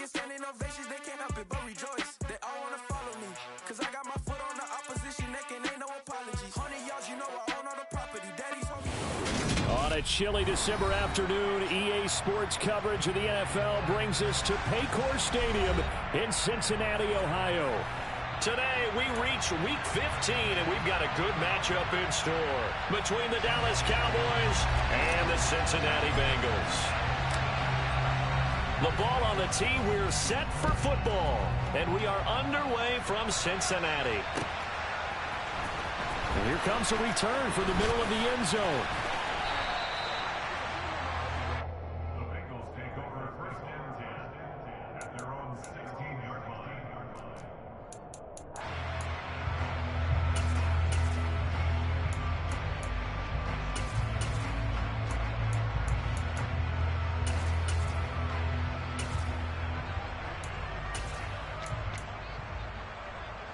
get standing ovations, they can't help it but rejoice. They all wanna follow me, cause I got my foot on the opposition neck and ain't no apologies. 100 yards, you know I own all the property. Daddy's home. On a chilly December afternoon, EA Sports coverage of the NFL brings us to Paycor Stadium in Cincinnati, Ohio. Today, we reach Week 15, and we've got a good matchup in store between the Dallas Cowboys and the Cincinnati Bengals. The ball on the tee, we're set for football, and we are underway from Cincinnati. And here comes a return for the middle of the end zone.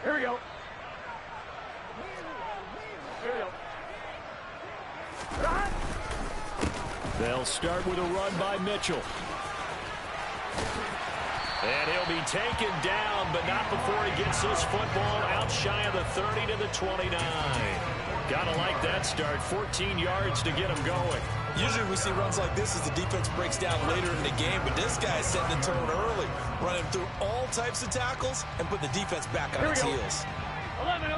Here we go. Here we go. They'll start with a run by Mitchell. And he'll be taken down, but not before he gets this football out shy of the 30 to the 29. Gotta like that start. 14 yards to get him going. Usually we see runs like this as the defense breaks down later in the game, but this guy's setting the tone early, running through all types of tackles and put the defense back on its heels. 11.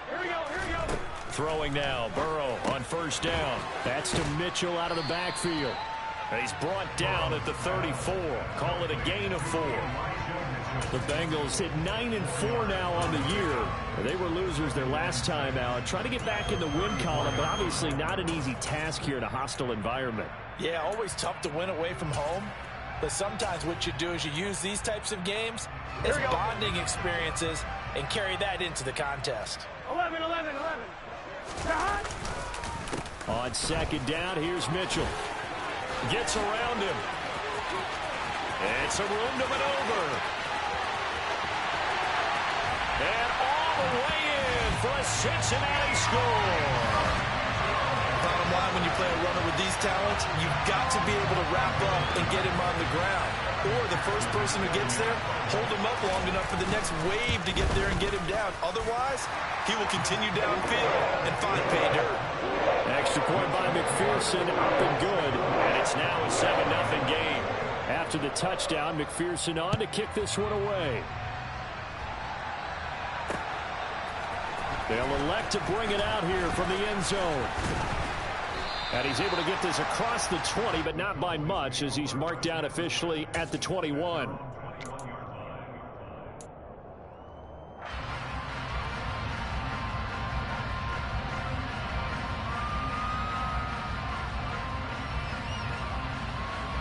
Here we go. Throwing now, Burrow on first down. That's to Mitchell out of the backfield. He's brought down at the 34. Call it a gain of 4. The Bengals hit 9-4 now on the year. They were losers their last time out. Trying to get back in the win column, but obviously not an easy task here in a hostile environment. Yeah, always tough to win away from home. But sometimes what you do is you use these types of games as bonding experiences and carry that into the contest. 11. On second down, here's Mitchell. Gets around him. It's a room to maneuver. And all the way in for a Cincinnati score. Bottom line, when you play a runner with these talents, you've got to be able to wrap up and get him on the ground. Or the first person who gets there, hold him up long enough for the next wave to get there and get him down. Otherwise, he will continue downfield and find pay dirt. Extra point by McPherson, up and good. And it's now a 7-0 game. After the touchdown, McPherson on to kick this one away. They'll elect to bring it out here from the end zone. And he's able to get this across the 20, but not by much, as he's marked down officially at the 21.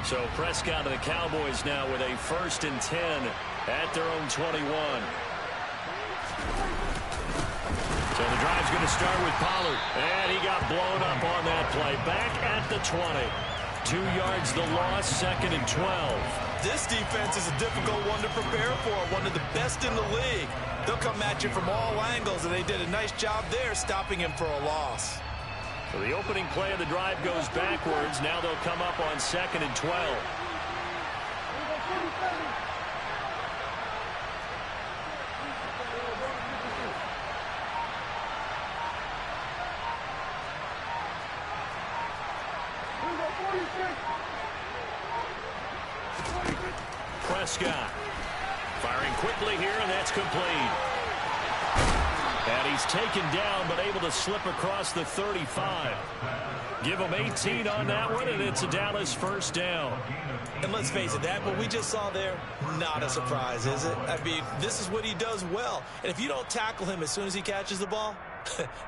So Prescott and the Cowboys now with a 1st and 10 at their own 21. So the drive's going to start with Pollard. And he got blown up on that play. Back at the 20. 2 yards the loss, 2nd and 12. This defense is a difficult one to prepare for, one of the best in the league. They'll come at you from all angles, and they did a nice job there stopping him for a loss. So the opening play of the drive goes backwards. Now they'll come up on 2nd and 12. Prescott firing quickly here, and that's complete. And he's taken down, but able to slip across the 35. Give him 18 on that one, and it's a Dallas 1st down. And let's face it, that what we just saw there, not a surprise, is it? I mean, this is what he does well. And if you don't tackle him as soon as he catches the ball,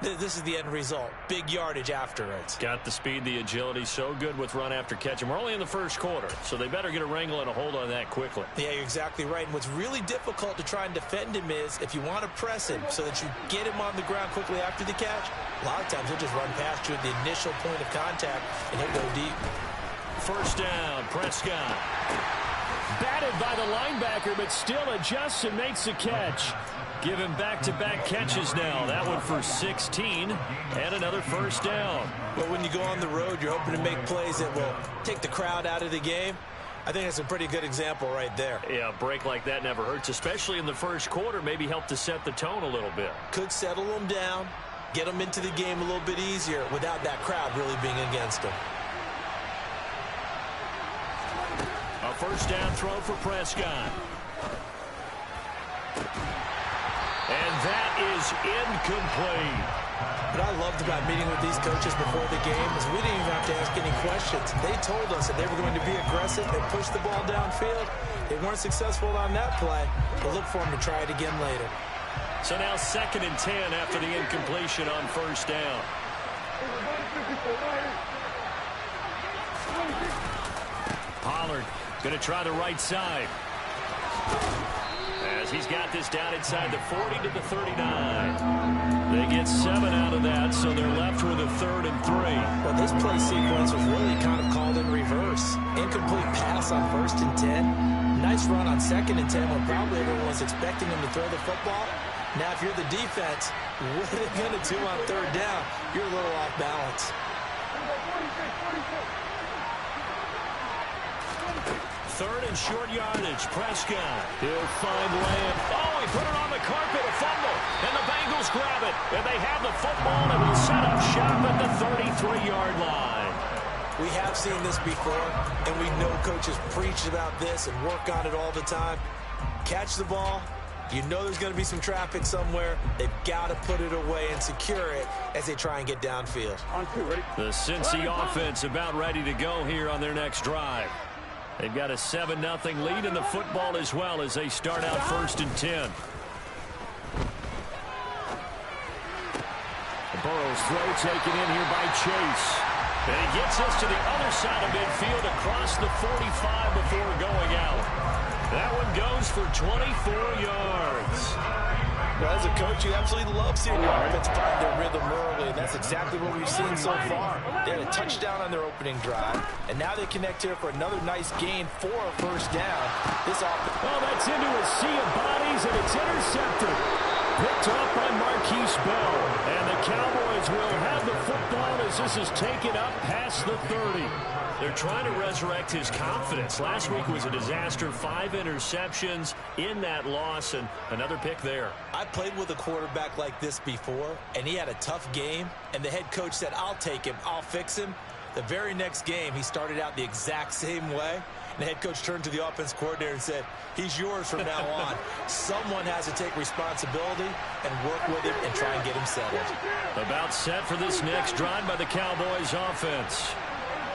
this is the end result. Big yardage afterwards. Got the speed, the agility, so good with run after catch. And we're only in the 1st quarter, so they better get a wrangle and a hold on that quickly. Yeah, you're exactly right. And what's really difficult to try and defend him is if you want to press him so that you get him on the ground quickly after the catch, a lot of times he'll just run past you at the initial point of contact, and he'll go deep. 1st down, Prescott. Batted by the linebacker, but still adjusts and makes the catch. Give him back-to-back catches now. That one for 16 and another first down. But when you go on the road, you're hoping to make plays that will take the crowd out of the game. I think that's a pretty good example right there. Yeah, a break like that never hurts, especially in the first quarter. Maybe help to set the tone a little bit. Could settle them down, get them into the game a little bit easier without that crowd really being against them. A first down throw for Prescott. And that is incomplete. What I loved about meeting with these coaches before the game is we didn't even have to ask any questions. They told us that they were going to be aggressive and push the ball downfield. They weren't successful on that play, but look for them to try it again later. So now 2nd and 10 after the incompletion on first down. Pollard going to try the right side. As he's got this down inside the 40 to the 39. They get 7 out of that, so they're left with a 3rd and 3. Well, this play sequence was really kind of called in reverse. Incomplete pass on 1st and 10. Nice run on 2nd and 10 when probably everyone was expecting him to throw the football. Now, if you're the defense, what are they going to do on 3rd down? You're a little off balance. 3rd and short yardage. Prescott. He'll find Lamb. Oh, he put it on the carpet. A fumble. And the Bengals grab it. And they have the football and will set up shop at the 33-yard line. We have seen this before, and we know coaches preach about this and work on it all the time. Catch the ball. You know there's going to be some traffic somewhere. They've got to put it away and secure it as they try and get downfield. On 2, ready? The Cincy offense about ready to go here on their next drive. They've got a 7-0 lead in the football as well as they start out 1st and 10. Burrow's throw taken in here by Chase. And he gets us to the other side of midfield across the 45 before going out. That one goes for 24 yards. Well, as a coach, you absolutely love seeing your offense find their rhythm early, and that's exactly what we've seen so far. They had a touchdown on their opening drive, and now they connect here for another nice gain for a first down. This offense... Oh, that's into a sea of bodies, and it's intercepted. Picked up by Marquise Bell, and the Cowboys will have the football as this is taken up past the 30. They're trying to resurrect his confidence. Last week was a disaster. 5 interceptions in that loss, and another pick there. I played with a quarterback like this before, and he had a tough game, and the head coach said, I'll take him, I'll fix him. The very next game, he started out the exact same way, and the head coach turned to the offense coordinator and said, he's yours from now on. Someone has to take responsibility and work with him and try and get him settled. About set for this next drive by the Cowboys offense.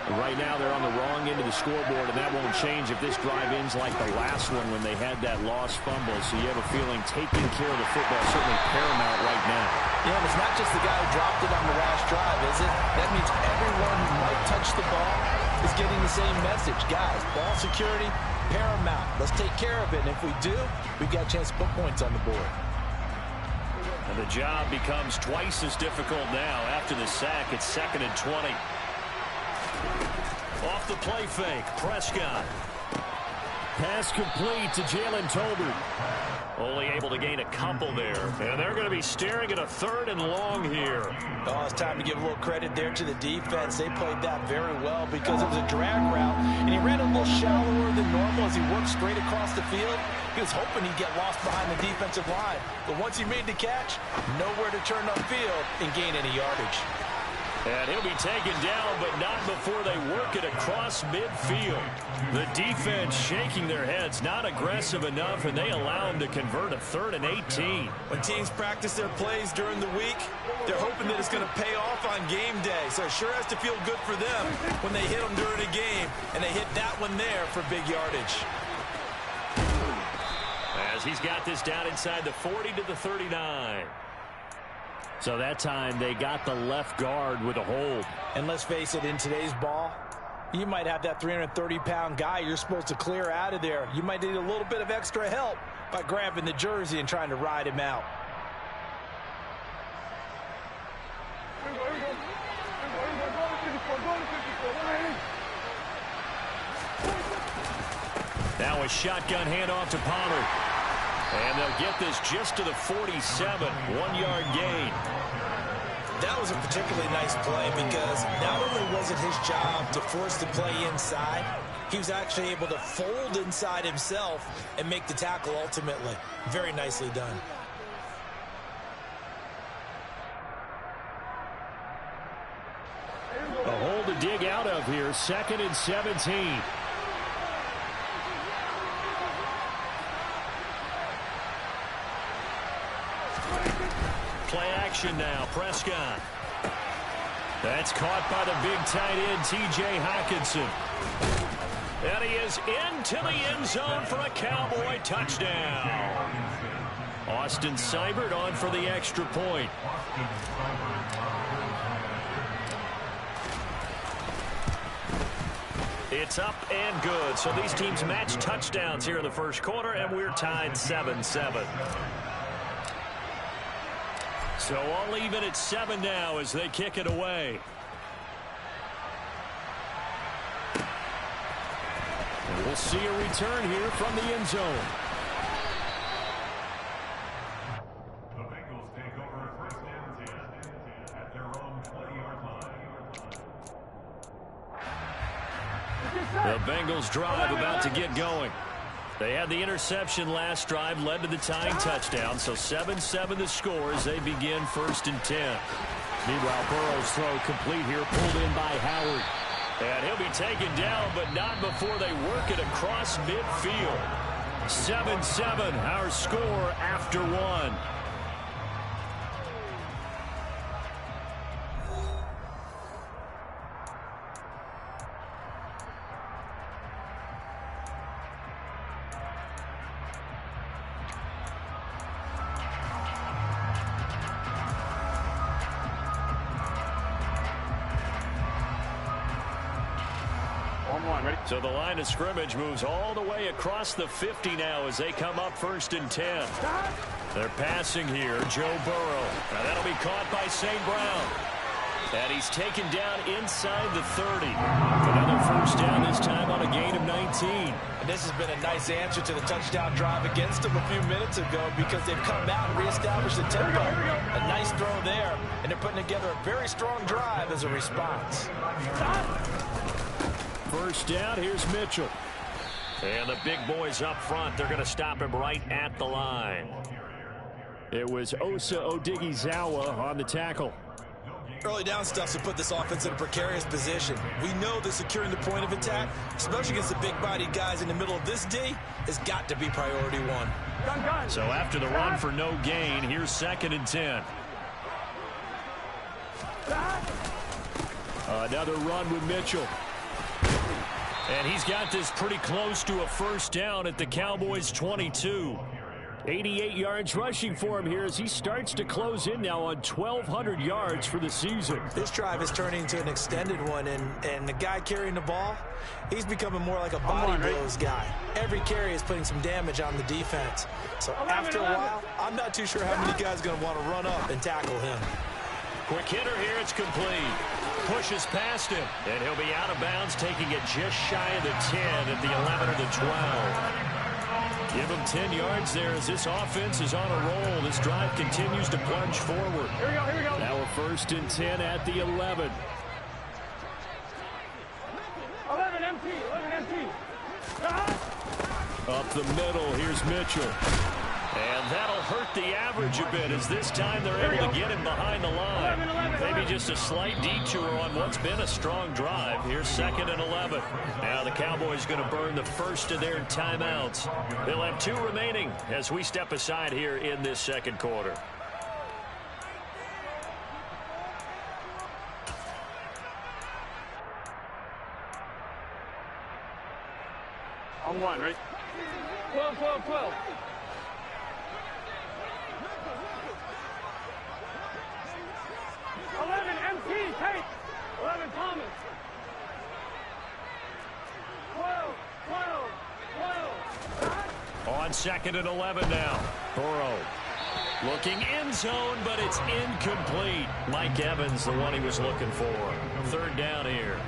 Right now, they're on the wrong end of the scoreboard, and that won't change if this drive ends like the last one when they had that lost fumble. So you have a feeling taking care of the football is certainly paramount right now. Yeah, and it's not just the guy who dropped it on the last drive, is it? That means everyone who might touch the ball is getting the same message. Guys, ball security, paramount. Let's take care of it, and if we do, we've got a chance to put points on the board. And the job becomes twice as difficult now after the sack. It's 2nd and 20. Off the play fake, Prescott. Pass complete to Jalen Tolbert. Only able to gain a couple there. And they're going to be staring at a 3rd and long here. Oh, it's time to give a little credit there to the defense. They played that very well because it was a drag route, and he ran a little shallower than normal as he worked straight across the field. He was hoping he'd get lost behind the defensive line. But once he made the catch, nowhere to turn upfield and gain any yardage. And he'll be taken down, but not before they work it across midfield. The defense shaking their heads, not aggressive enough, and they allow him to convert a 3rd and 18. When teams practice their plays during the week, they're hoping that it's going to pay off on game day. So it sure has to feel good for them when they hit them during a game, and they hit that one there for big yardage. As he's got this down inside the 40 to the 39. So that time they got the left guard with a hold. And let's face it, in today's ball, you might have that 330-pound guy you're supposed to clear out of there. You might need a little bit of extra help by grabbing the jersey and trying to ride him out. Now a shotgun handoff to Pollard. And they'll get this just to the 47, 1-yard gain. That was a particularly nice play because not only was it his job to force the play inside, he was actually able to fold inside himself and make the tackle ultimately. Very nicely done. A hole to dig out of here, 2nd and 17. Play action now, Prescott. That's caught by the big tight end, T.J. Hockenson. And he is into the end zone for a Cowboy touchdown. Austin Seibert on for the extra point. It's up and good. So these teams match touchdowns here in the first quarter, and we're tied 7-7. So all even at 7 now as they kick it away. And we'll see a return here from the end zone. The Bengals take over 1st and 10 at their own 20-yard line. The Bengals drive about to get going. They had the interception last drive, led to the tying touchdown, so 7-7 the score as they begin 1st and 10. Meanwhile, Burrow's throw complete here, pulled in by Howard. And he'll be taken down, but not before they work it across midfield. 7-7, our score after 1. So the line of scrimmage moves all the way across the 50 now as they come up 1st and 10. They're passing here, Joe Burrow. Now that'll be caught by St. Brown. And he's taken down inside the 30. Another 1st down, this time on a gain of 19. And this has been a nice answer to the touchdown drive against them a few minutes ago because they've come out and reestablished the tempo. A nice throw there, and they're putting together a very strong drive as a response. 1st down, here's Mitchell. And the big boys up front, they're going to stop him right at the line. It was Osa Odighizuwa on the tackle. Early down stuff to put this offense in a precarious position. We know that securing the point of attack, especially against the big-bodied guys in the middle of this D, has got to be priority 1. So after the run for no gain, here's 2nd and 10. Another run with Mitchell. And he's got this pretty close to a 1st down at the Cowboys' 22. 88 yards rushing for him here as he starts to close in now on 1,200 yards for the season. This drive is turning into an extended one, and the guy carrying the ball, he's becoming more like a body blows guy. Every carry is putting some damage on the defense. So after a while, I'm not too sure how many guys are going to want to run up and tackle him. Quick hitter here, it's complete. Pushes past him, and he'll be out of bounds, taking it just shy of the 10 at the 11 or the 12. Give him 10 yards there as this offense is on a roll. This drive continues to plunge forward. Here we go. Now a 1st and 10 at the 11. 11 empty. Up the middle, here's Mitchell. And that'll hurt the average a bit as this time they're able to get him behind the line. Maybe just a slight detour on what's been a strong drive. Here's 2nd and 11. Now the Cowboys going to burn the first of their timeouts. They'll have 2 remaining as we step aside here in this 2nd quarter. On 1, right? 12. 11 MT, Tate. 11 Thomas. 12. On 2nd and 11 now. Burrow looking end zone, but it's incomplete. Mike Evans, the one he was looking for. 3rd down here.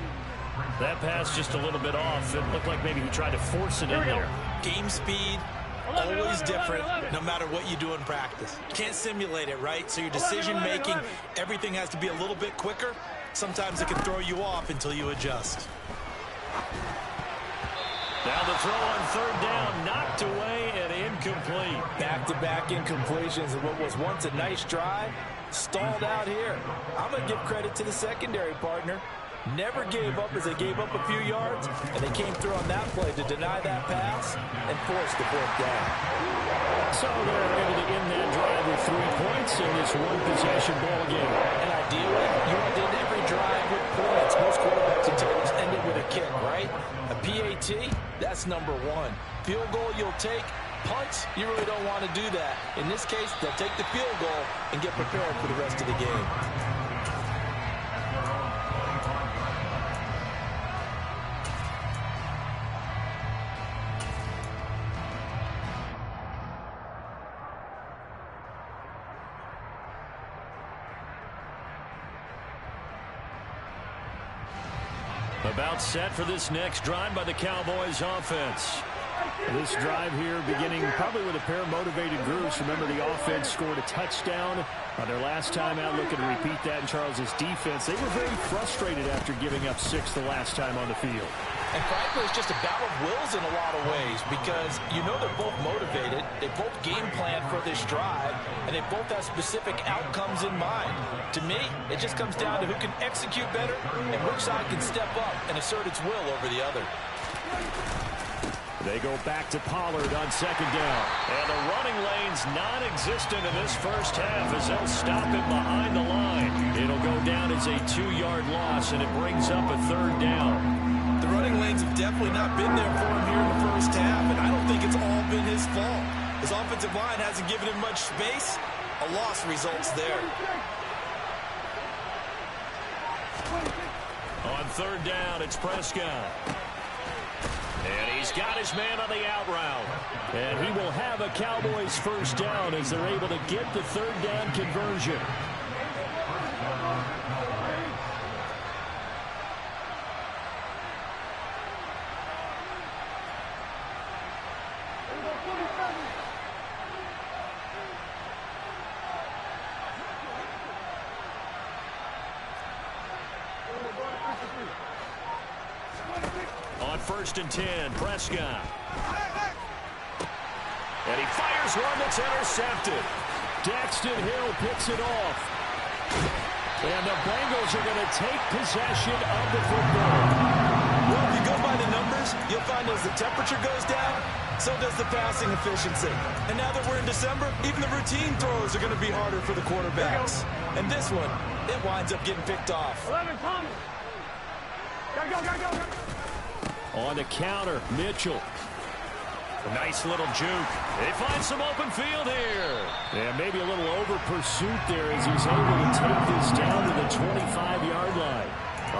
That pass just a little bit off. It looked like maybe he tried to force it in there. Game speed, always different no matter what you do in practice. Can't simulate it, right? So your decision-making, everything has to be a little bit quicker. Sometimes it can throw you off until you adjust. Now the throw on third down, knocked away and incomplete. Back-to-back incompletions of what was once a nice drive, stalled out here. I'm going to give credit to the secondary partner. Never gave up as they gave up a few yards, and they came through on that play to deny that pass and force the fourth down. So they're able to end that drive with 3 points in this one-possession ball game. And ideally, you want to end every drive with points. Most quarterbacks and teams end it with a kick, right? A PAT, that's number 1. Field goal you'll take. Punts, you really don't want to do that. In this case, they'll take the field goal and get prepared for the rest of the game. About set for this next drive by the Cowboys offense. This drive here beginning probably with a pair of motivated groups. Remember, the offense scored a touchdown on their last time out. Looking to repeat that in Charles's defense. They were very frustrated after giving up 6 the last time on the field. And frankly, it's just a battle of wills in a lot of ways because you know they're both motivated, they both game plan for this drive, and they both have specific outcomes in mind. To me, it just comes down to who can execute better and which side can step up and assert its will over the other. They go back to Pollard on second down. And the running lane's non-existent in this first half as they'll stop him behind the line. It'll go down as a 2-yard loss, and it brings up a third down. The running lanes have definitely not been there for him here in the first half, and I don't think it's all been his fault. His offensive line hasn't given him much space. A loss results there. On third down, it's Prescott. And he's got his man on the out route. And he will have a Cowboys first down as they're able to get the third down conversion. On first and 10, Prescott. And he fires one that's intercepted. Daxton Hill picks it off. And the Bengals are going to take possession of the football. Well, if you go by the numbers, you'll find as the temperature goes down, so does the passing efficiency. And now that we're in December, even the routine throws are going to be harder for the quarterbacks. And this one, it winds up getting picked off. 11, Thomas. Go. On the counter, Mitchell. A nice little juke. They find some open field here. And maybe a little over pursuit there as he's able to take this down to the 25-yard line.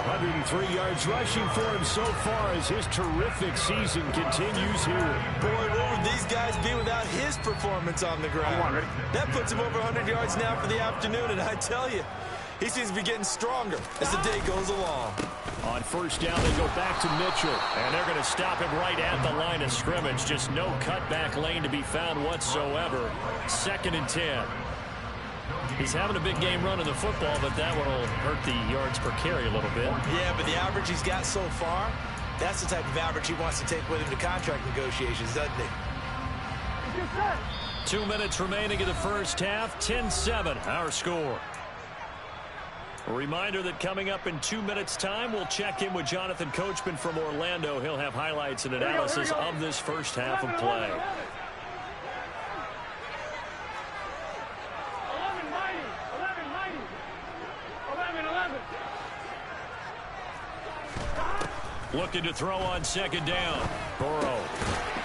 103 yards rushing for him so far as his terrific season continues here. Boy, what would these guys be without his performance on the ground? That puts him over 100 yards now for the afternoon, and I tell you, he seems to be getting stronger as the day goes along. On first down, they go back to Mitchell. And they're going to stop him right at the line of scrimmage. Just no cutback lane to be found whatsoever. 2nd and 10. He's having a big game running the football, but that one will hurt the yards per carry a little bit. Yeah, but the average he's got so far, that's the type of average he wants to take with him to contract negotiations, doesn't he? 2 minutes remaining in the first half. 10-7, our score. A reminder that coming up in 2 minutes' time, we'll check in with Jonathan Coachman from Orlando. He'll have highlights and analysis of this first half of play. 11. Looking to throw on second down. Burrow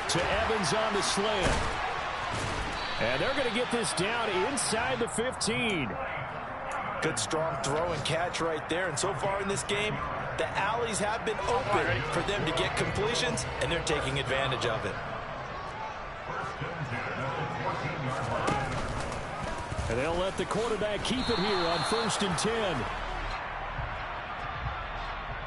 to Evans on the slant. And they're going to get this down inside the 15. Good strong throw and catch right there. And so far in this game, the alleys have been open for them to get completions, and they're taking advantage of it. And they'll let the quarterback keep it here on 1st and 10.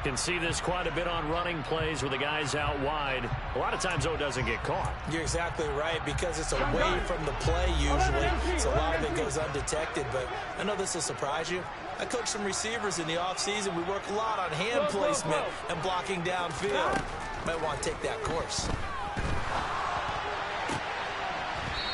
Can see this quite a bit on running plays with the guys out wide. A lot of times, though, it doesn't get caught. You're exactly right, because it's away from the play usually, so a lot of it goes undetected. But I know this will surprise you. I coach some receivers in the offseason. We work a lot on hand placement and blocking downfield. Might want to take that course.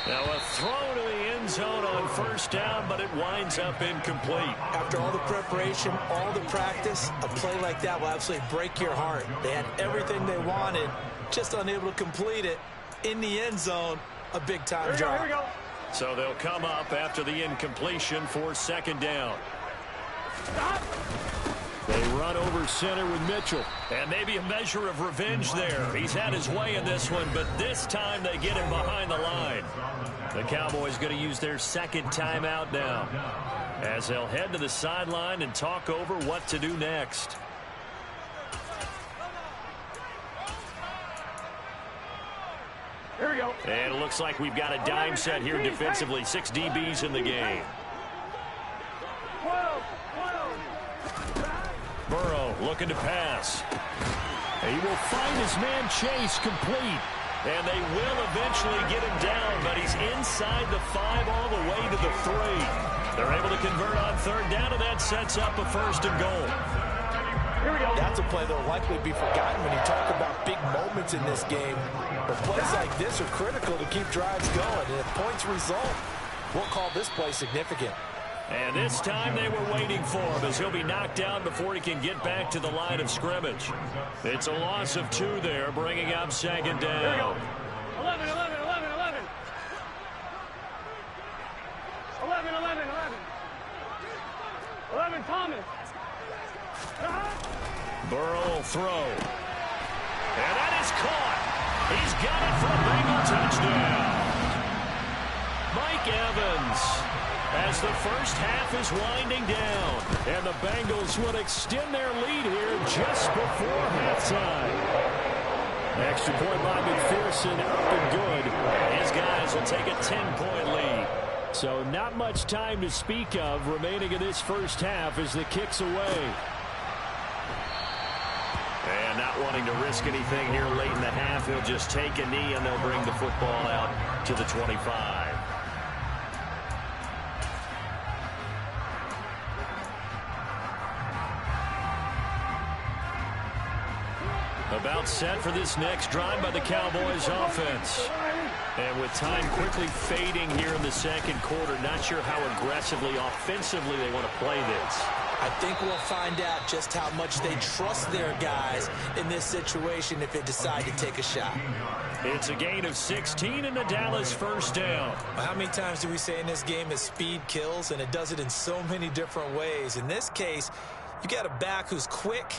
Now a throw to the end zone on first down, but it winds up incomplete. After all the preparation, all the practice, a play like that will absolutely break your heart. They had everything they wanted, just unable to complete it. In the end zone, a big-time drop. Here we go. So they'll come up after the incompletion for second down. Stop. They run over center with Mitchell. And maybe a measure of revenge there. He's had his way in this one, but this time they get him behind the line. The Cowboys going to use their second timeout now, as they'll head to the sideline and talk over what to do next. Here we go. And it looks like we've got a dime set here defensively. 6 DBs in the game. 12. Burrow looking to pass. He will find his man Chase complete. And they will eventually get him down, but he's inside the 5 all the way to the 3. They're able to convert on third down, and that sets up a first and goal. Here we go. That's a play that will likely be forgotten when you talk about big moments in this game. But plays like this are critical to keep drives going. And if points result, we'll call this play significant. And this time they were waiting for him, as he'll be knocked down before he can get back to the line of scrimmage. It's a loss of 2 there, bringing up second down. Here we go. 11. 11, Thomas. Burrow will throw. And that is caught. He's got it for a Bengal touchdown. Mike Evans, as the first half is winding down. And the Bengals would extend their lead here just before halftime. Extra point by McPherson, up and good. His guys will take a 10-point lead. So not much time to speak of remaining in this first half as the kick's away. And not wanting to risk anything here late in the half, he'll just take a knee and they'll bring the football out to the 25. About set for this next drive by the Cowboys offense. And with time quickly fading here in the second quarter, not sure how aggressively, offensively they want to play this. I think we'll find out just how much they trust their guys in this situation if they decide to take a shot. It's a gain of 16 and a Dallas first down. How many times do we say in this game that speed kills, and it does it in so many different ways? In this case, you got a back who's quick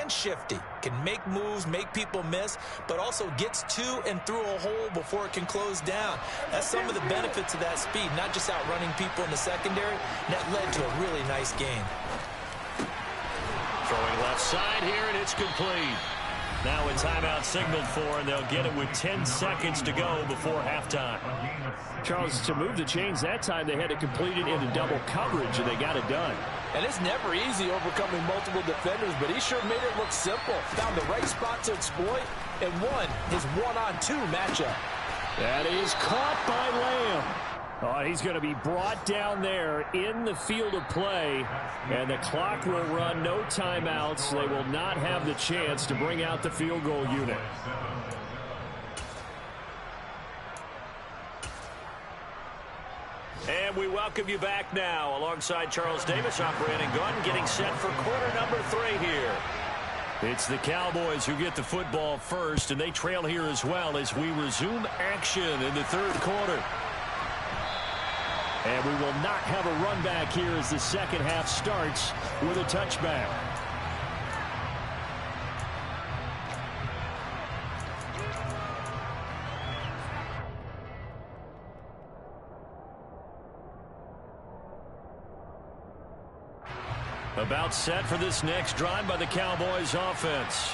and shifty, can make moves, make people miss, but also gets to and through a hole before it can close down. That's some of the benefits of that speed, not just outrunning people in the secondary. That led to a really nice game. Throwing left side here, and it's complete. Now a timeout signaled for, and they'll get it with 10 seconds to go before halftime. Charles, to move the chains that time, they had to complete it into double coverage, and they got it done. And it's never easy overcoming multiple defenders, but he sure made it look simple. Found the right spot to exploit and won his one-on-two matchup. That is caught by Lamb. Oh, he's going to be brought down there in the field of play, and the clock will run, no timeouts. They will not have the chance to bring out the field goal unit. And we welcome you back now. Alongside Charles Davis, I'm Brandon Gunn, getting set for quarter number 3 here. It's the Cowboys who get the football first, and they trail here as well as we resume action in the third quarter. And we will not have a run back here as the second half starts with a touchback. About set for this next drive by the Cowboys offense.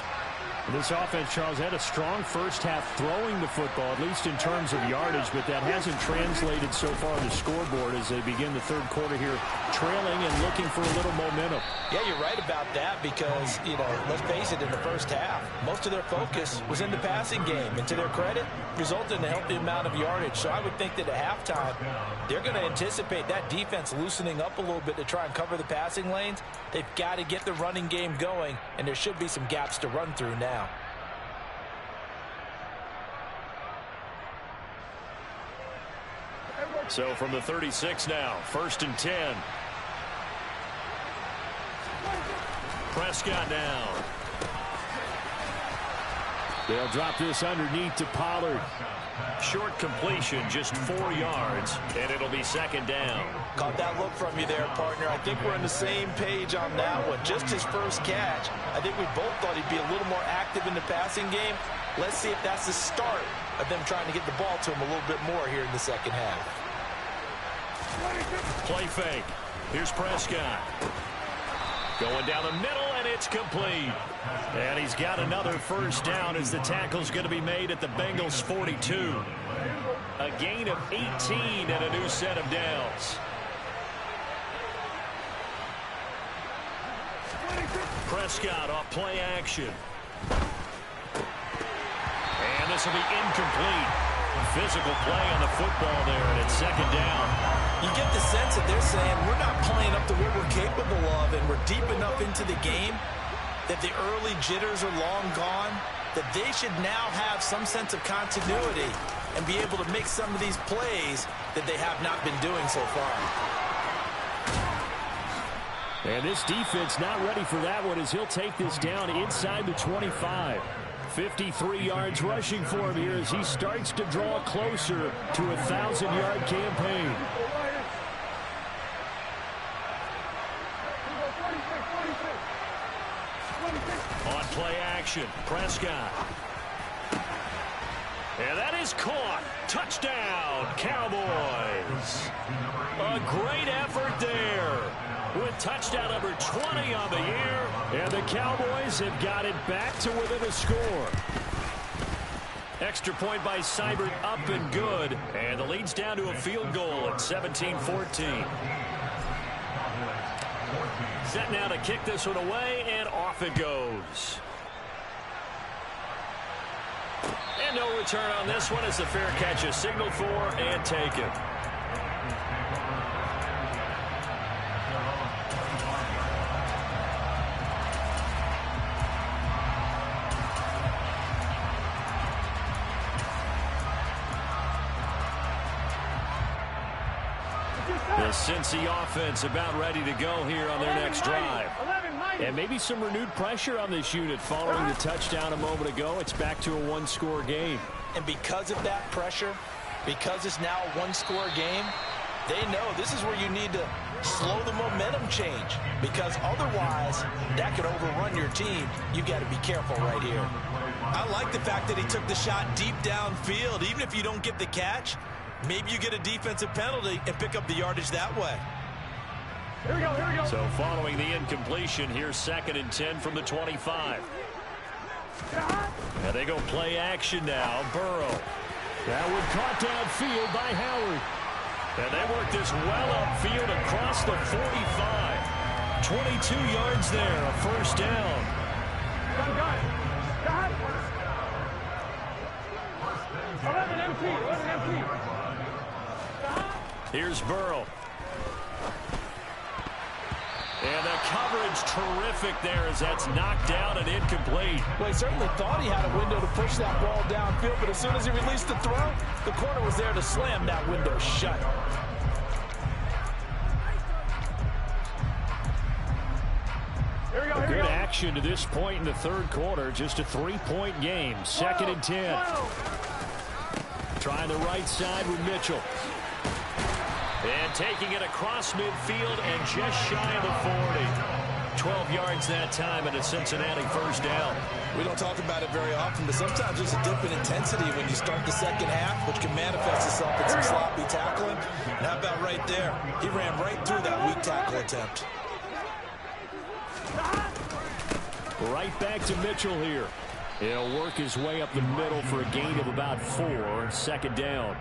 This offense, Charles, had a strong first half throwing the football, at least in terms of yardage, but that hasn't translated so far on the scoreboard as they begin the third quarter here, trailing and looking for a little momentum. Yeah, you're right about that because, let's face it, in the first half, most of their focus was in the passing game. And to their credit, resulted in a healthy amount of yardage. So I would think that at halftime, they're going to anticipate that defense loosening up a little bit to try and cover the passing lanes. They've got to get the running game going, and there should be some gaps to run through now. So from the 36 now, 1st and 10. Prescott down. They'll drop this underneath to Pollard. Short completion, just 4 yards, and it'll be 2nd down. Caught that look from you there, partner. I think we're on the same page on that one. Just his first catch. I think we both thought he'd be a little more active in the passing game. Let's see if that's the start of them trying to get the ball to him a little bit more here in the second half. Play fake. Here's Prescott. Going down the middle, and it's complete. And he's got another first down as the tackle's going to be made at the Bengals 42. A gain of 18 and a new set of downs. Prescott off play action. And this will be incomplete. Physical play on the football there, and it's 2nd down. You get the sense that they're saying we're not playing up to what we're capable of, and we're deep enough into the game that the early jitters are long gone, that they should now have some sense of continuity and be able to make some of these plays that they have not been doing so far. And this defense not ready for that one as he'll take this down inside the 25. 53 yards rushing for him here as he starts to draw closer to a 1,000-yard campaign. On play action, Prescott. And that is caught. Touchdown, Cowboys. A great effort there with touchdown number 20 on the year. And the Cowboys have got it back to within a score. Extra point by Seibert up and good. And the lead's down to a field goal at 17-14. Set now to kick this one away, and off it goes. And no return on this one as the fair catch is signaled for and taken. The Cincy offense about ready to go here on their next drive. And maybe some renewed pressure on this unit following the touchdown a moment ago. It's back to a one-score game. And because of that pressure, because it's now a one-score game, they know this is where you need to slow the momentum change. Because otherwise, that could overrun your team. You've got to be careful right here. I like the fact that he took the shot deep downfield. Even if you don't get the catch, maybe you get a defensive penalty and pick up the yardage that way. Here we go, here we go. So following the incompletion, here's 2nd and 10 from the 25. And they go play action now. Burrow. That one caught downfield by Howard. And they work this well upfield across the 45. 22 yards there, a first down. Got it. 11 empty, 11 empty. Here's Burrow. And the coverage terrific there as that's knocked down and incomplete. Well, he certainly thought he had a window to push that ball downfield, but as soon as he released the throw, the corner was there to slam that window shut. Good action to this point in the third quarter. Just a 3-point game. 2nd and 10. Trying the right side with Mitchell. And taking it across midfield and just shy of the 40. 12 yards that time and a Cincinnati first down. We don't talk about it very often, but sometimes there's a dip in intensity when you start the second half, which can manifest itself in some sloppy tackling. And how about right there? He ran right through that weak tackle attempt. Right back to Mitchell here. He'll work his way up the middle for a gain of about 4, second down.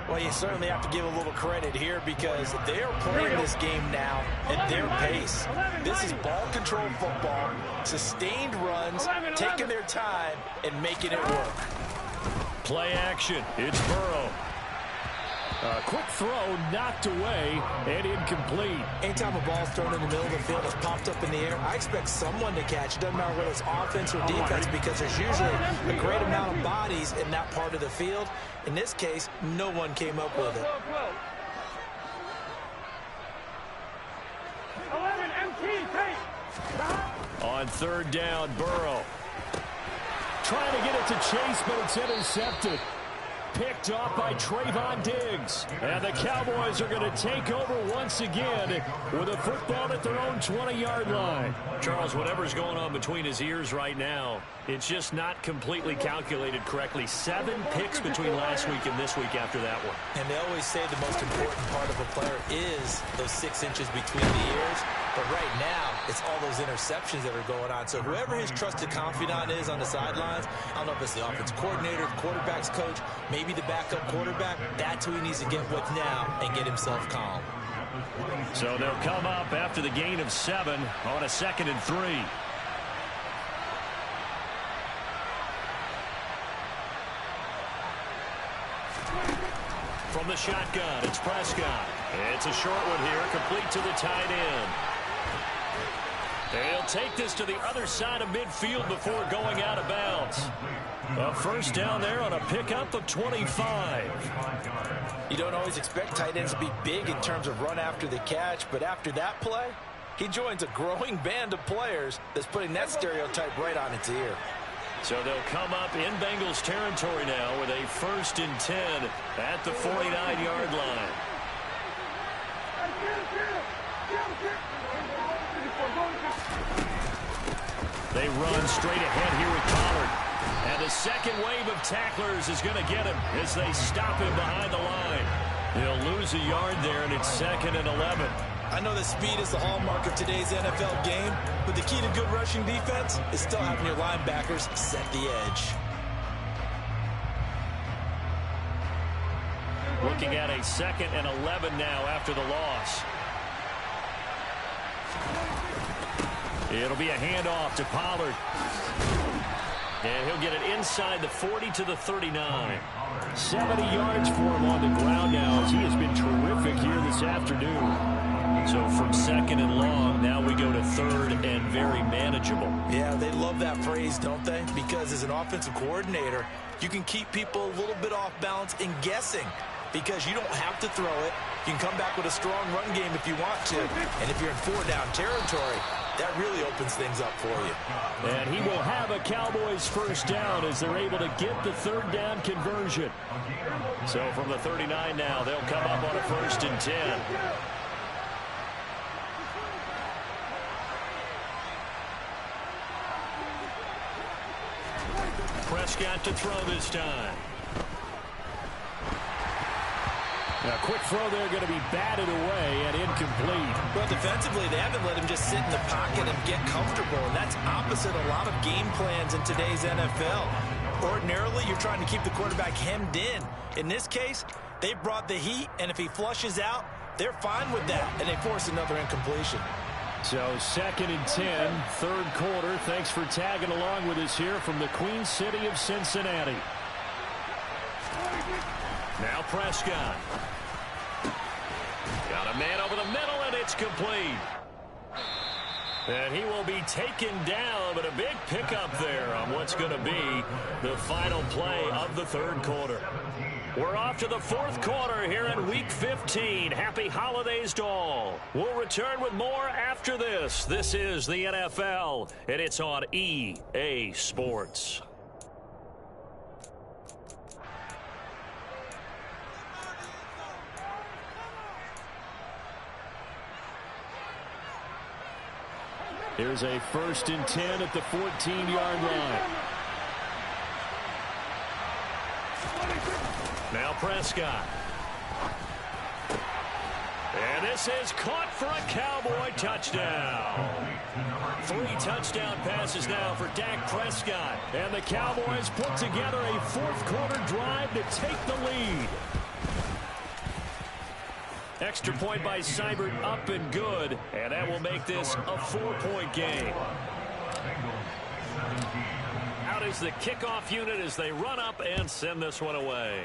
Well, you certainly have to give a little credit here because they are playing this game now at their pace. This is ball control football, sustained runs, taking their time, and making it work. Play action. It's Burrow. A quick throw knocked away and incomplete. Anytime a ball's thrown in the middle of the field, it's popped up in the air, I expect someone to catch. It doesn't matter whether it's offense or defense because there's usually a great amount of bodies in that part of the field. In this case, no one came up with it. 11 MT, take. On third down, Burrow. Trying to get it to Chase, but it's intercepted. Picked off by Trayvon Diggs. And the Cowboys are going to take over once again with a football at their own 20-yard line. Charles, whatever's going on between his ears right now, it's just not completely calculated correctly. 7 picks between last week and this week after that one. And they always say the most important part of a player is those 6 inches between the ears. But right now, it's all those interceptions that are going on. So whoever his trusted confidant is on the sidelines, I don't know if it's the offense coordinator, the quarterback's coach, maybe the backup quarterback, that's who he needs to get with now and get himself calm. So they'll come up after the gain of 7 on a 2nd and 3. From the shotgun, it's Prescott. It's a short one here, complete to the tight end. They'll take this to the other side of midfield before going out of bounds. A first down there on a pickup of 25. You don't always expect tight ends to be big in terms of run after the catch, but after that play, he joins a growing band of players that's putting that stereotype right on its ear. So they'll come up in Bengals territory now with a 1st and 10 at the 49-yard line. They run straight ahead here with Pollard. And the second wave of tacklers is going to get him as they stop him behind the line. He'll lose a yard there, and it's 2nd and 11. I know that speed is the hallmark of today's NFL game, but the key to good rushing defense is still having your linebackers set the edge. Looking at a 2nd and 11 now after the loss. It'll be a handoff to Pollard. And he'll get it inside the 40 to the 39. 70 yards for him on the ground now as he has been terrific here this afternoon. So from 2nd and long, now we go to 3rd and very manageable. Yeah, they love that phrase, don't they? Because as an offensive coordinator, you can keep people a little bit off balance and guessing because you don't have to throw it. You can come back with a strong run game if you want to. And if you're in 4-down territory, that really opens things up for you. And he will have a Cowboys first down as they're able to get the 3rd down conversion. So from the 39 now, they'll come up on a 1st and 10. Prescott to throw this time. A quick throw there going to be batted away and incomplete. Well, defensively, they haven't let him just sit in the pocket and get comfortable, and that's opposite a lot of game plans in today's NFL. Ordinarily, you're trying to keep the quarterback hemmed in. In this case, they brought the heat, and if he flushes out, they're fine with that, and they force another incompletion. So 2nd and 10, 3rd quarter. Thanks for tagging along with us here from the Queen City of Cincinnati. Now Prescott. Got a man over the middle, and it's complete. And he will be taken down, but a big pickup there on what's going to be the final play of the 3rd quarter. We're off to the 4th quarter here in Week 15. Happy holidays to all. We'll return with more after this. This is the NFL, and it's on EA Sports. Here's a 1st and 10 at the 14-yard line. Now Prescott. And this is caught for a Cowboy touchdown. 3 touchdown passes now for Dak Prescott. And the Cowboys put together a fourth-quarter drive to take the lead. Extra point by Seibert up and good. And that will make this a 4-point game. Out is the kickoff unit as they run up and send this one away.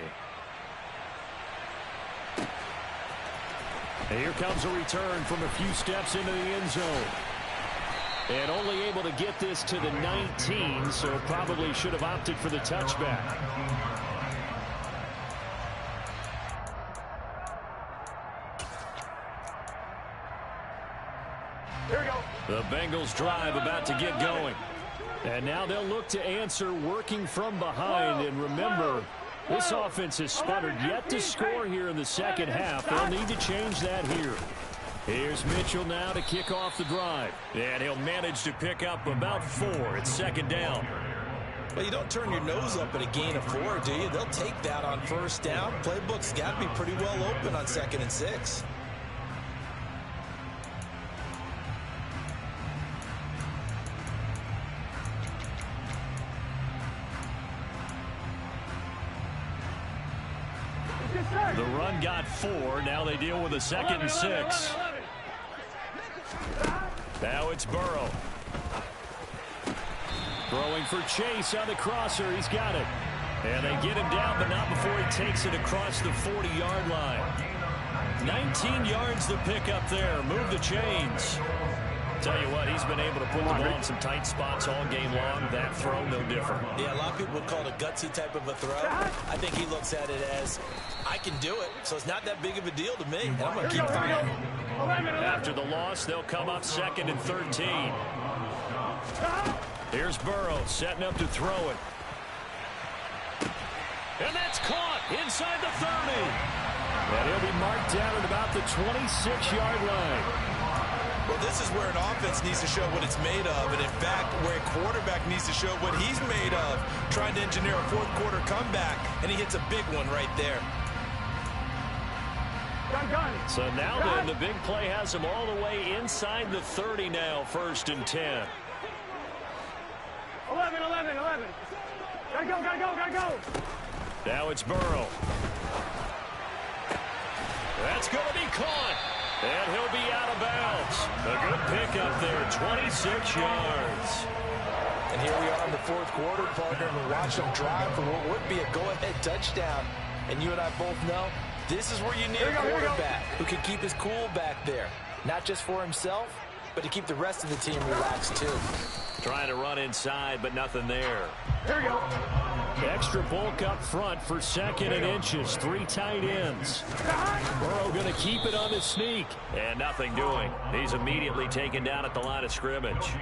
And here comes a return from a few steps into the end zone. And only able to get this to the 19, so probably should have opted for the touchback. Here we go. The Bengals drive about to get going. And now they'll look to answer working from behind. And remember, this offense has sputtered yet to score here in the second half. They'll need to change that here. Here's Mitchell now to kick off the drive. And he'll manage to pick up about 4. It's second down. Well, you don't turn your nose up at a gain of 4, do you? They'll take that on first down. Playbook's got to be pretty well open on 2nd and 6. The run got 4. Now they deal with a 2nd and 6. Now it's Burrow. Throwing for Chase on the crosser. He's got it. And they get him down, but not before he takes it across the 40-yard line. 19 yards to pick up there. Move the chains. Tell you what, he's been able to put the ball in some tight spots all game long. That throw, no different. Yeah, a lot of people would call it a gutsy type of a throw. I think he looks at it as, I can do it, so it's not that big of a deal to me. And I'm going to keep fighting. After the loss, they'll come up 2nd and 13. Here's Burrow setting up to throw it. And that's caught inside the 30. And he'll be marked down at about the 26-yard line. Well, this is where an offense needs to show what it's made of, and in fact, where a quarterback needs to show what he's made of, trying to engineer a fourth-quarter comeback, and he hits a big one right there. So now then, the big play has him all the way inside the 30 now, 1st and 10. 11. Gotta go. Now it's Burrow. That's going to be caught. And he'll be out of bounds. A good pickup there, 26 yards. And here we are in the 4th quarter, partner, and we're watching them drive for what would be a go-ahead touchdown. And you and I both know this is where you need a quarterback who can keep his cool back there. Not just for himself, but to keep the rest of the team relaxed too. Trying to run inside, but nothing there. Here we go. Extra bulk up front for 2nd and inches. 3 tight ends. Burrow going to keep it on the sneak. And nothing doing. He's immediately taken down at the line of scrimmage.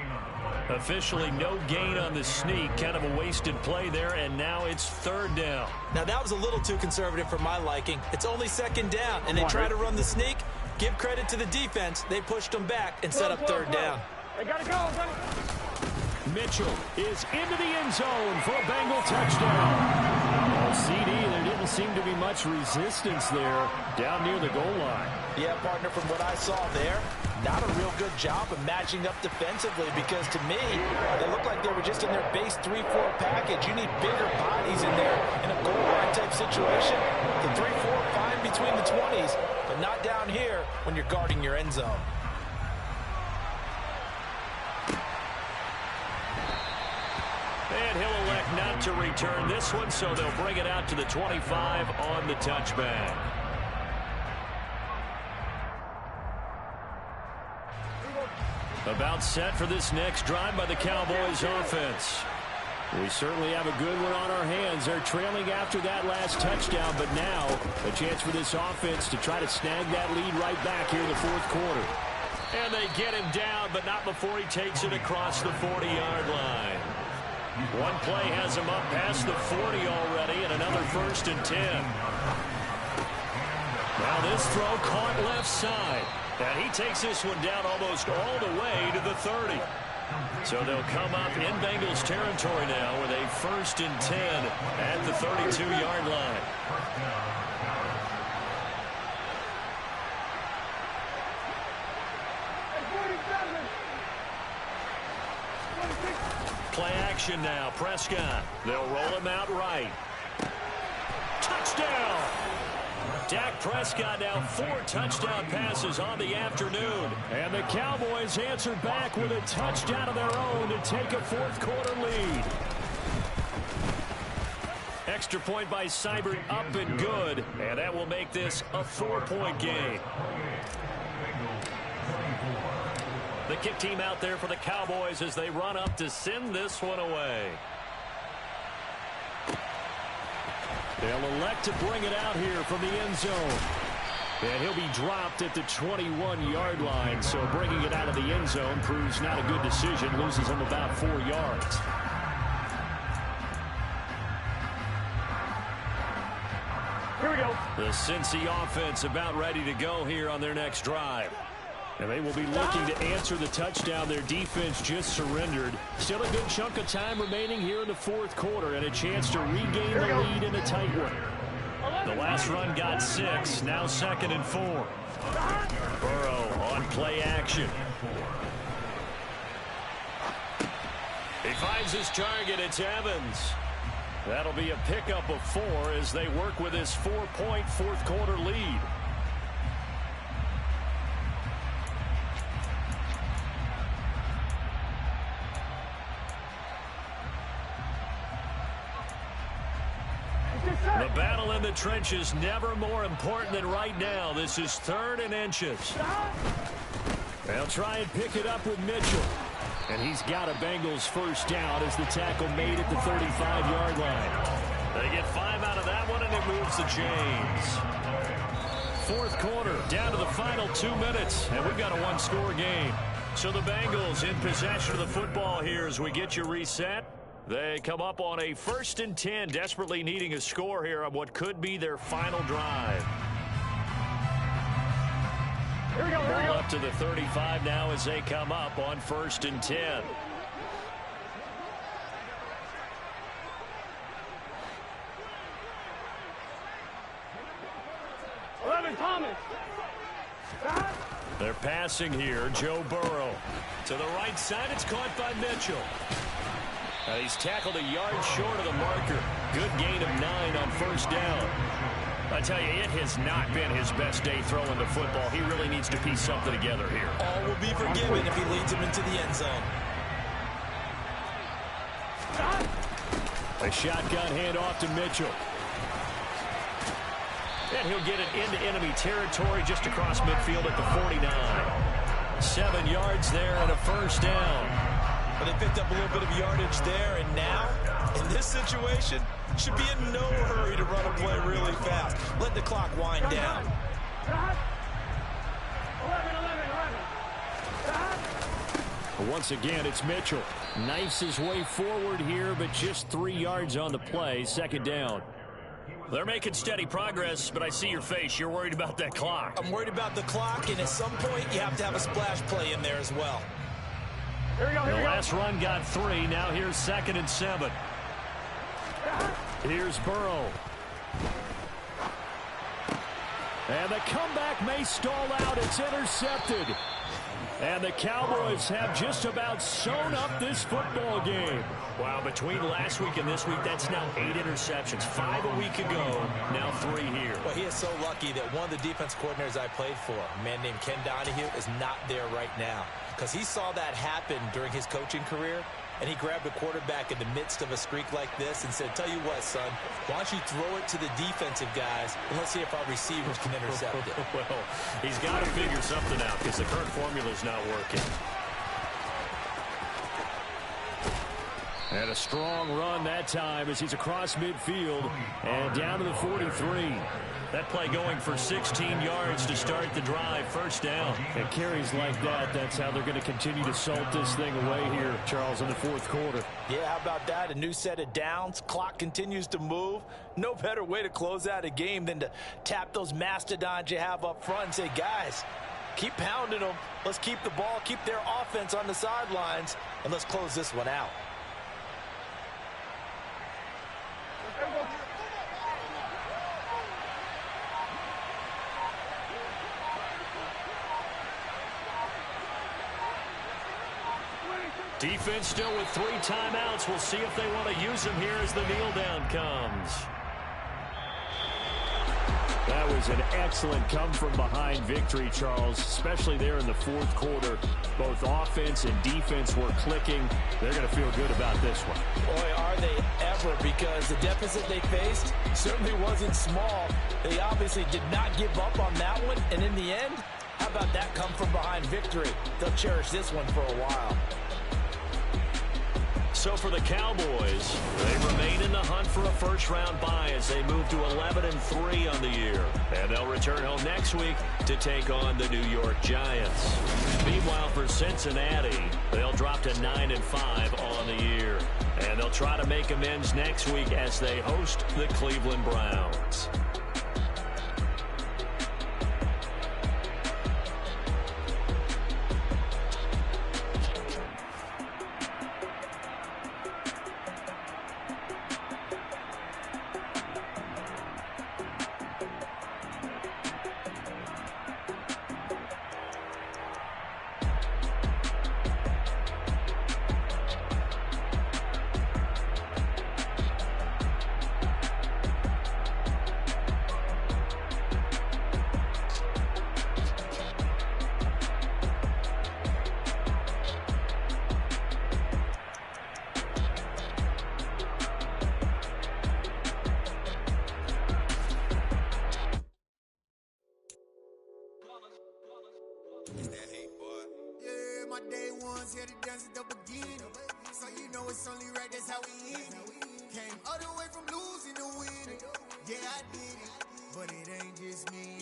Officially no gain on the sneak. Kind of a wasted play there, and now it's 3rd down. Now that was a little too conservative for my liking. It's only 2nd down, and they try to run the sneak. Give credit to the defense. They pushed them back and set up 3rd down. They gotta go. Mitchell is into the end zone for a Bengal touchdown. Oh, CD, there didn't seem to be much resistance there down near the goal line. Yeah, partner, from what I saw there, not a real good job of matching up defensively because to me, they looked like they were just in their base 3-4 package. You need bigger bodies in there in a goal line type situation. The 3-4 fine between the 20s, but not down here when you're guarding your end zone. And he'll elect not to return this one, so they'll bring it out to the 25 on the touchback. About set for this next drive by the Cowboys offense. We certainly have a good one on our hands. They're trailing after that last touchdown, but now a chance for this offense to try to snag that lead right back here in the 4th quarter. And they get him down, but not before he takes it across the 40-yard line. One play has him up past the 40 already, and another 1st and 10. Now this throw caught left side. And he takes this one down almost all the way to the 30. So they'll come up in Bengals territory now with a 1st and 10 at the 32-yard line. Play action now. Prescott. They'll roll him out right. Touchdown! Dak Prescott now 4 touchdown passes on the afternoon. And the Cowboys answered back with a touchdown of their own to take a fourth-quarter lead. Extra point by Seibert up and good. And that will make this a 4-point game. The kick team out there for the Cowboys as they run up to send this one away. They'll elect to bring it out here from the end zone. And he'll be dropped at the 21-yard line. So bringing it out of the end zone proves not a good decision. Loses him about 4 yards. Here we go. The Cincy offense about ready to go here on their next drive. And they will be looking to answer the touchdown their defense just surrendered. Still a good chunk of time remaining here in the fourth quarter and a chance to regain the lead in a tight one. The last run got 6, now 2nd and 4. Burrow on play action. He finds his target. It's Evans. That'll be a pickup of 4 as they work with this 4-point fourth quarter lead. The battle in the trenches never more important than right now. This is 3rd and inches. They'll try and pick it up with Mitchell. And he's got a Bengals first down as the tackle made at the 35-yard line. They get 5 out of that one, and it moves the chains. Fourth quarter, down to the final 2 minutes, and we've got a 1-score game. So the Bengals in possession of the football here as we get you reset. They come up on a 1st and 10, desperately needing a score here on what could be their final drive. Here we go. Here we Ball go. up to the 35 now as they come up on 1st and 10. Thomas. They're passing here. Joe Burrow. To the right side, it's caught by Mitchell. He's tackled a yard short of the marker. Good gain of 9 on first down. I tell you, it has not been his best day throwing the football. He really needs to piece something together here. All will be forgiven if he leads him into the end zone. A shotgun handoff to Mitchell. And he'll get it into enemy territory just across midfield at the 49. 7 yards there and a first down. But they picked up a little bit of yardage there, and now, in this situation, should be in no hurry to run a play really fast. Let the clock wind down. 11. Once again, it's Mitchell. Knifes his way forward here, but just 3 yards on the play. 2nd down. They're making steady progress, but I see your face. You're worried about that clock. I'm worried about the clock, and at some point, you have to have a splash play in there as well. Here we go. Here The we go. last run got 3. Now here's 2nd and 7. Here's Burrow. And the comeback may stall out. It's intercepted. And the Cowboys have just about sewn up this football game. Wow, between last week and this week, that's now 8 interceptions. 5 a week ago, now 3 here. Well, he is so lucky that one of the defense coordinators I played for, a man named Ken Donahue, is not there right now. Because he saw that happen during his coaching career, and he grabbed a quarterback in the midst of a streak like this and said, tell you what, son, why don't you throw it to the defensive guys, and let's see if our receivers can intercept it. Well, he's got to figure something out because the current formula is not working. And a strong run that time as he's across midfield and down to the 43. That play going for 16 yards to start the drive. First down. And carries like that, that's how they're going to continue to salt this thing away here, Charles, in the fourth quarter. Yeah, how about that? A new set of downs. Clock continues to move. No better way to close out a game than to tap those mastodons you have up front and say, guys, keep pounding them. Let's keep the ball, keep their offense on the sidelines, and let's close this one out. Defense still with 3 timeouts. We'll see if they want to use them here as the kneel down comes. That was an excellent come-from-behind victory, Charles, especially there in the fourth quarter. Both offense and defense were clicking. They're going to feel good about this one. Boy, are they ever, because the deficit they faced certainly wasn't small. They obviously did not give up on that one, and in the end, how about that come-from-behind victory? They'll cherish this one for a while. So for the Cowboys, they remain in the hunt for a first-round bye as they move to 11-3 on the year. And they'll return home next week to take on the New York Giants. Meanwhile, for Cincinnati, they'll drop to 9-5 on the year. And they'll try to make amends next week as they host the Cleveland Browns. My day ones here to dance at the beginning. So you know it's only right, that's how we end it. Came all the way from losing to winning. Yeah, I did it, but it ain't just me.